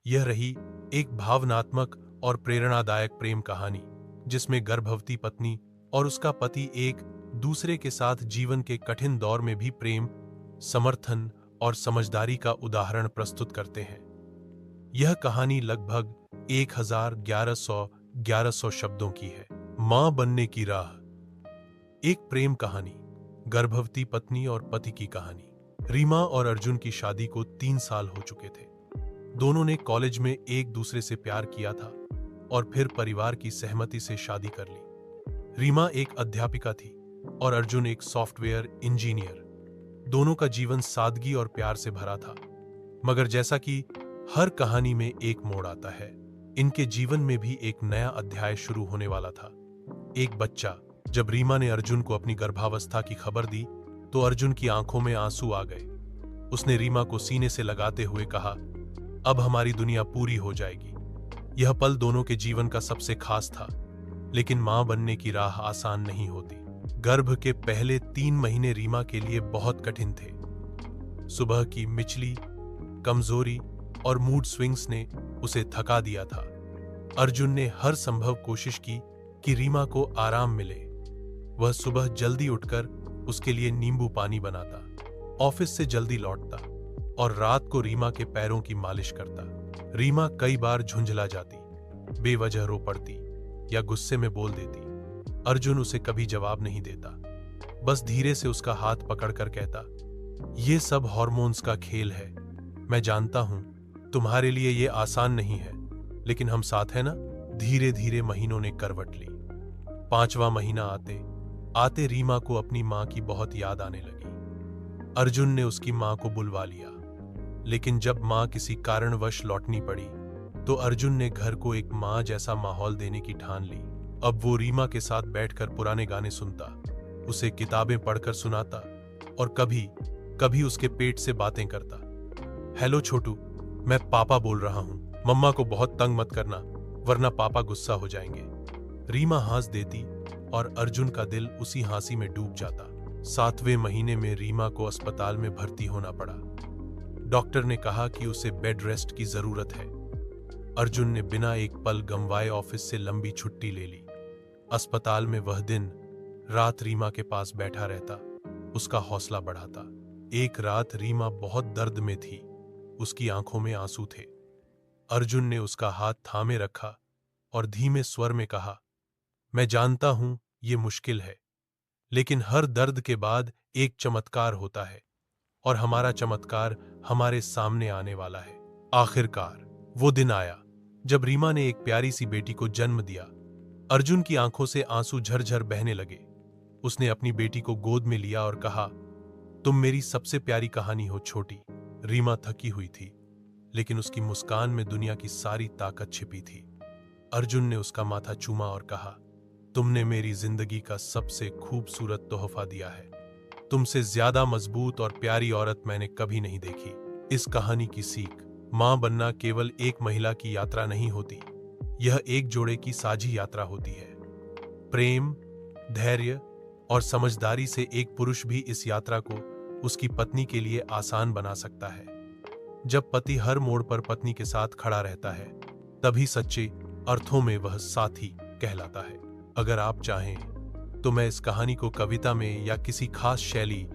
यह रही एक भावनात्मक और प्रेरणादायक प्रेम कहानी जिसमें गर्भवती पत्नी और उसका पति एक दूसरे के साथ जीवन के कठिन दौर में भी प्रेम, समर्थन और समझदारी का उदाहरण प्रस्तुत करते हैं। यह कहानी लगभग 1100 शब्दों की है। मां बनने की राह। एक प्रेम कहानी, गर्भवती पत्नी और पति की कहानी। रीमा और अर्जुन की शादी को 3 साल हो चुके थे। दोनों ने कॉलेज में एक दूसरे से प्यार किया था और फिर परिवार की सहमति से शादी कर ली। रीमा एक अध्यापिका थी और अर्जुन एक सॉफ्टवेयर इंजीनियर। दोनों का जीवन सादगी और प्यार से भरा था। मगर जैसा कि हर कहानी में एक मोड़ आता है, इनके जीवन में भी एक नया अध्याय शुरू होने वाला था। एक बच्चा। जब रीमा ने अर्जुन को अपनी गर्भावस्था की खबर दी तो अर्जुन की आंखों में आंसू आ गए। उसने रीमा को सीने से लगाते हुए कहा, अब हमारी दुनिया पूरी हो जाएगी। यह पल दोनों के जीवन का सबसे खास था। लेकिन मां बनने की राह आसान नहीं होती। गर्भ के पहले 3 महीने रीमा के लिए बहुत कठिन थे। सुबह की मिचली, कमजोरी और मूड स्विंग्स ने उसे थका दिया था। अर्जुन ने हर संभव कोशिश की कि रीमा को आराम मिले। वह सुबह जल्दी उठकर उसके लिए नींबू पानी बनाता, ऑफिस से जल्दी लौटता और रात को रीमा के पैरों की मालिश करता। रीमा कई बार झुंझला जाती, बेवजह रो पड़ती या गुस्से में बोल देती। अर्जुन उसे कभी जवाब नहीं देता, बस धीरे से उसका हाथ पकड़कर कहता, ये सब हार्मोन्स का खेल है। मैं जानता हूं तुम्हारे लिए ये आसान नहीं है, लेकिन हम साथ हैं ना। धीरे धीरे महीनों ने करवट ली। 5वां महीना आते आते रीमा को अपनी मां की बहुत याद आने लगी। अर्जुन ने उसकी मां को बुलवा लिया, लेकिन जब मां किसी कारणवश लौटनी पड़ी तो अर्जुन ने घर को एक मां जैसा माहौल देने की ठान ली। अब वो रीमा के साथ बैठकर पुराने गाने सुनता, उसे किताबें पढ़कर सुनाता और कभी कभी उसके पेट से बातें करता। हेलो छोटू, मैं पापा बोल रहा हूं। मम्मा को बहुत तंग मत करना, वरना पापा गुस्सा हो जाएंगे। रीमा हंस देती और अर्जुन का दिल उसी हंसी में डूब जाता। 7वें महीने में रीमा को अस्पताल में भर्ती होना पड़ा। डॉक्टर ने कहा कि उसे बेड रेस्ट की जरूरत है। अर्जुन ने बिना एक पल गंवाए ऑफिस से लंबी छुट्टी ले ली। अस्पताल में वह दिन रात रीमा के पास बैठा रहता, उसका हौसला बढ़ाता। एक रात रीमा बहुत दर्द में थी, उसकी आंखों में आंसू थे। अर्जुन ने उसका हाथ थामे रखा और धीमे स्वर में कहा, मैं जानता हूं ये मुश्किल है, लेकिन हर दर्द के बाद एक चमत्कार होता है और हमारा चमत्कार हमारे सामने आने वाला है। आखिरकार वो दिन आया जब रीमा ने एक प्यारी सी बेटी को जन्म दिया। अर्जुन की आंखों से आंसू झरझर बहने लगे। उसने अपनी बेटी को गोद में लिया और कहा, तुम मेरी सबसे प्यारी कहानी हो छोटी। रीमा थकी हुई थी, लेकिन उसकी मुस्कान में दुनिया की सारी ताकत छिपी थी। अर्जुन ने उसका माथा चूमा और कहा, तुमने मेरी जिंदगी का सबसे खूबसूरत तोहफा दिया है। तुमसे ज्यादा मजबूत और प्यारी औरत मैंने कभी नहीं देखी। इस कहानी की सीख, मां बनना केवल एक महिला की यात्रा नहीं होती, यह एक जोड़े की साझी यात्रा होती है। प्रेम, धैर्य और समझदारी से एक पुरुष भी इस यात्रा को उसकी पत्नी के लिए आसान बना सकता है। जब पति हर मोड़ पर पत्नी के साथ खड़ा रहता है, तभी सच्चे अर्थों में वह साथी कहलाता है। अगर आप चाहें तो मैं इस कहानी को कविता में या किसी खास शैली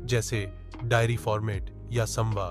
जैसे डायरी फॉर्मेट या संवा